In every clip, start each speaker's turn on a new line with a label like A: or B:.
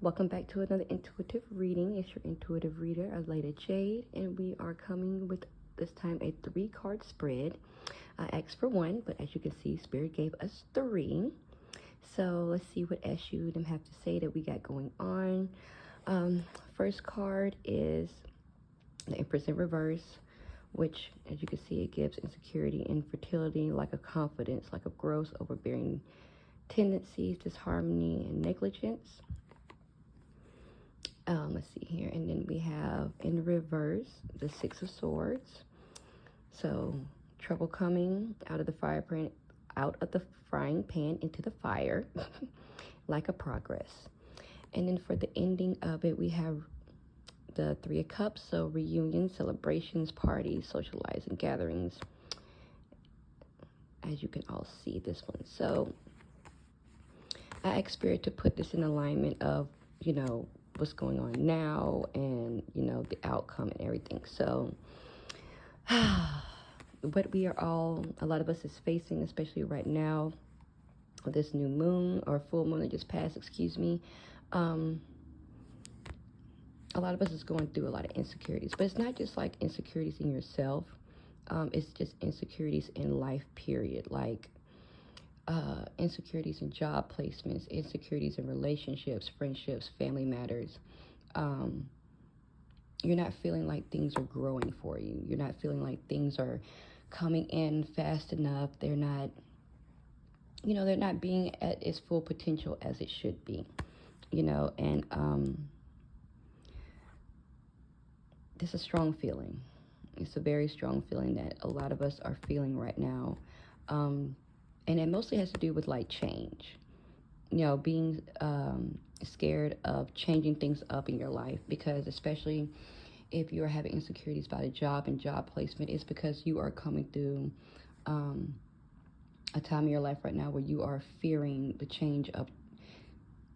A: Welcome back to another intuitive reading. It's your intuitive reader, Aleda Jade, and we are coming with this time a 3-card spread. I asked for one, but as you can see, Spirit gave us 3. So let's see what SU them have to say that we got going on. First card is the Empress in reverse, which, as you can see, it gives insecurity, infertility, lack of confidence, lack of growth, overbearing tendencies, disharmony, and negligence. Let's see here, and then we have in reverse the 6 of Swords. So trouble coming out of the frying pan into the fire, like a progress. And then for the ending of it, we have the 3 of Cups. So reunions, celebrations, parties, socializing, gatherings. As you can all see this one. So I asked Spirit to put this in alignment of, what's going on now and, the outcome and everything. So what a lot of us is facing, especially right now, this new moon or full moon that just passed, excuse me. A lot of us is going through a lot of insecurities, but it's not just like insecurities in yourself. It's just insecurities in life, period. Like insecurities in job placements, insecurities in relationships, friendships, family matters. You're not feeling like things are growing for you. You're not feeling like things are coming in fast enough. They're not, they're not being at its full potential as it should be, and this is a strong feeling. It's a very strong feeling that a lot of us are feeling right now. And it mostly has to do with like change, being scared of changing things up in your life, because especially if you're having insecurities about a job and job placement, it's because you are coming through a time in your life right now where you are fearing the change of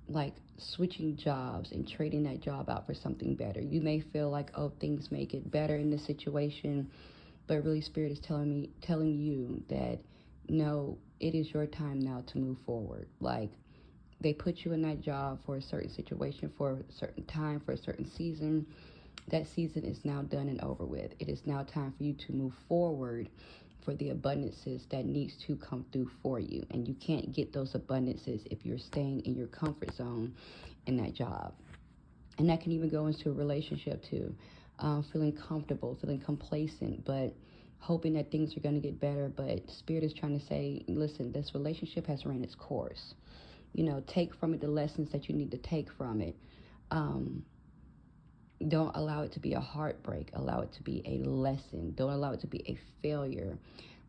A: like switching jobs and trading that job out for something better. You may feel like, oh, things may get better in this situation, but really Spirit is telling you that no, it is your time now to move forward. Like, they put you in that job for a certain situation, for a certain time, for a certain season. That season is now done and over with. It is now time for you to move forward for the abundances that needs to come through for you. And you can't get those abundances if you're staying in your comfort zone in that job. And that can even go into a relationship too. Feeling comfortable, feeling complacent, but hoping that things are going to get better. But Spirit is trying to say, listen, this relationship has ran its course. Take from it the lessons that you need to take from it. Don't allow it to be a heartbreak. Allow it to be a lesson. Don't allow it to be a failure.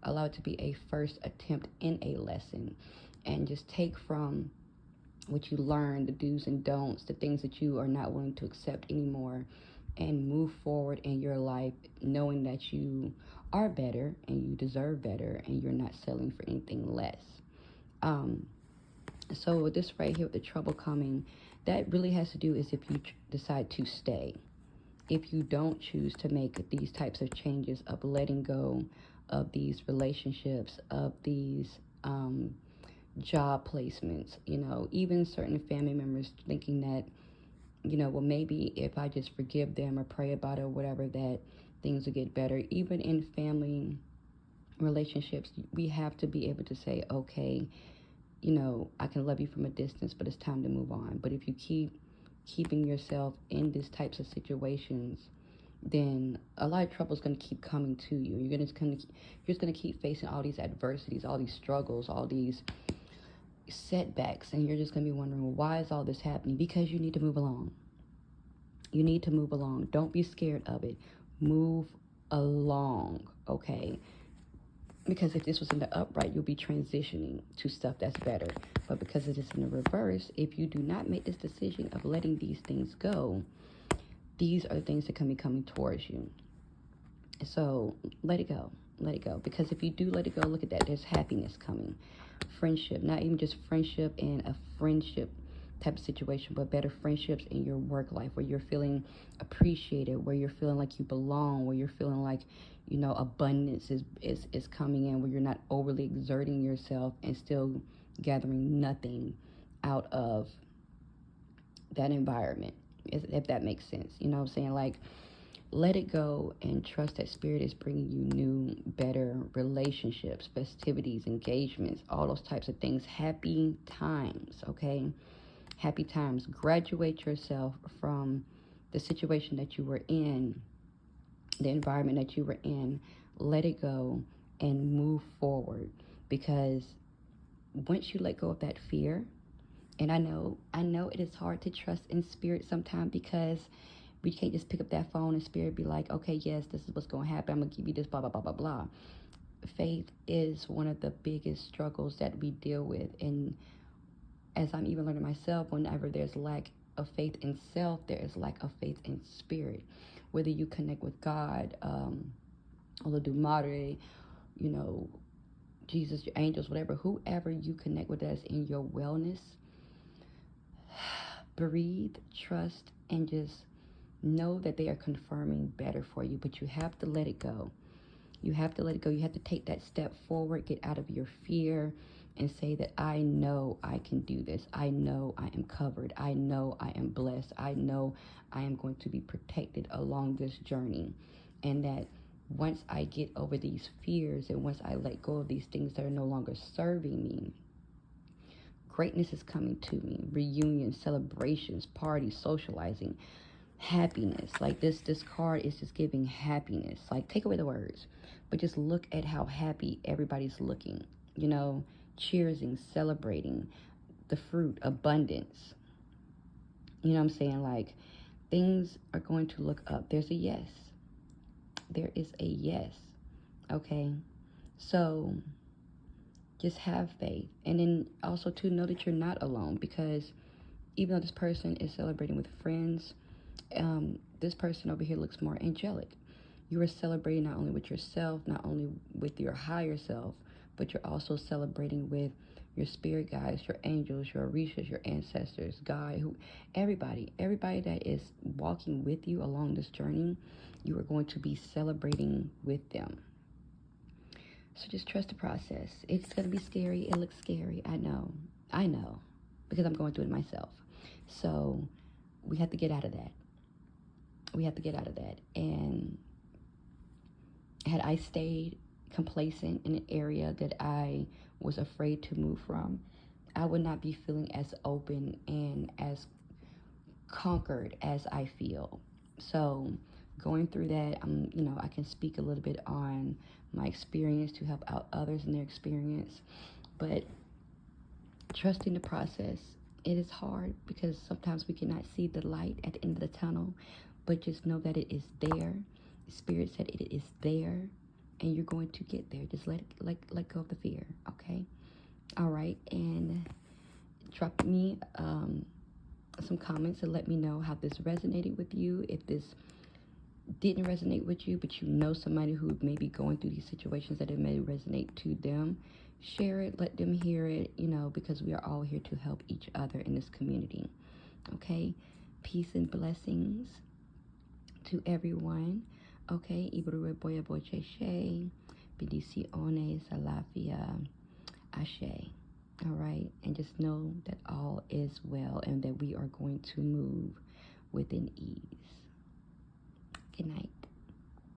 A: Allow it to be a first attempt in a lesson. And just take from what you learn, the do's and don'ts, the things that you are not willing to accept anymore, and move forward in your life knowing that you are better and you deserve better and you're not settling for anything less. So with this right here, with the trouble coming, that really has to do is if you decide to stay. If you don't choose to make these types of changes of letting go of these relationships, of these job placements, even certain family members thinking that, well, maybe if I just forgive them or pray about it or whatever, that things will get better. Even in family relationships, we have to be able to say, okay, I can love you from a distance, but it's time to move on. But if you keeping yourself in these types of situations, then a lot of trouble is going to keep coming to you. You're just going to keep facing all these adversities, all these struggles, all these setbacks, and you're just going to be wondering, well, why is all this happening? Because you need to move along. You need to move along. Don't be scared of it. Move along, okay? Because if this was in the upright, you'll be transitioning to stuff that's better. But because it is in the reverse, if you do not make this decision of letting these things go, these are the things that can be coming towards you. So let it go. Let it go. Because if you do let it go, look at that. There's happiness coming. Friendship. Not even just friendship in a friendship type of situation, but better friendships in your work life where you're feeling appreciated, where you're feeling like you belong, where you're feeling like, abundance is coming in, where you're not overly exerting yourself and still gathering nothing out of that environment, if that makes sense. You know what I'm saying? Like, let it go and trust that Spirit is bringing you new, better relationships, festivities, engagements, all those types of things. Happy times, okay? Happy times. Graduate yourself from the situation that you were in, the environment that you were in. Let it go and move forward, because once you let go of that fear, and I know it is hard to trust in Spirit sometimes, because we can't just pick up that phone and Spirit be like, okay, yes, this is what's going to happen. I'm going to give you this, blah, blah, blah, blah, blah. Faith is one of the biggest struggles that we deal with. And as I'm even learning myself, whenever there's lack of faith in self, there is lack of faith in Spirit. Whether you connect with God, Olodumare, Madre, you know, Jesus, your angels, whatever, whoever you connect with that's in your wellness, breathe, trust, and just know that they are confirming better for you. But you have to let it go. You have to let it go. You have to take that step forward, get out of your fear, and say that I know I can do this. I know I am covered. I know I am blessed. I know I am going to be protected along this journey. And that once I get over these fears, and once I let go of these things that are no longer serving me, greatness is coming to me. Reunions, celebrations, parties, socializing, happiness. Like this card is just giving happiness. Like, take away the words, but just look at how happy everybody's looking. You know, cheersing, celebrating the fruit, abundance. You know what I'm saying? Like, things are going to look up. There's a yes. There is a yes. Okay? So just have faith. And then also to know that you're not alone, because even though this person is celebrating with friends, this person over here looks more angelic. You are celebrating not only with yourself, not only with your higher self, but you're also celebrating with your spirit guides, your angels, your orishas, your ancestors, God, everybody that is walking with you along this journey. You are going to be celebrating with them. So just trust the process. It's going to be scary. It looks scary. I know, because I'm going through it myself. So we have to get out of that. And had I stayed complacent in an area that I was afraid to move from, I would not be feeling as open and as conquered as I feel. So going through that, I can speak a little bit on my experience to help out others in their experience. But trusting the process, it is hard because sometimes we cannot see the light at the end of the tunnel, but just know that it is there. Spirit said it is there, and you're going to get there. Just let go of the fear, okay? All right, and drop me some comments and let me know how this resonated with you. If this didn't resonate with you, but you know somebody who may be going through these situations that it may resonate to them, share it, let them hear it, because we are all here to help each other in this community, okay? Peace and blessings to everyone, okay? Ibrue boya boche she, bendiciones, alafia, ashe. All right, and just know that all is well and that we are going to move within ease. Good night.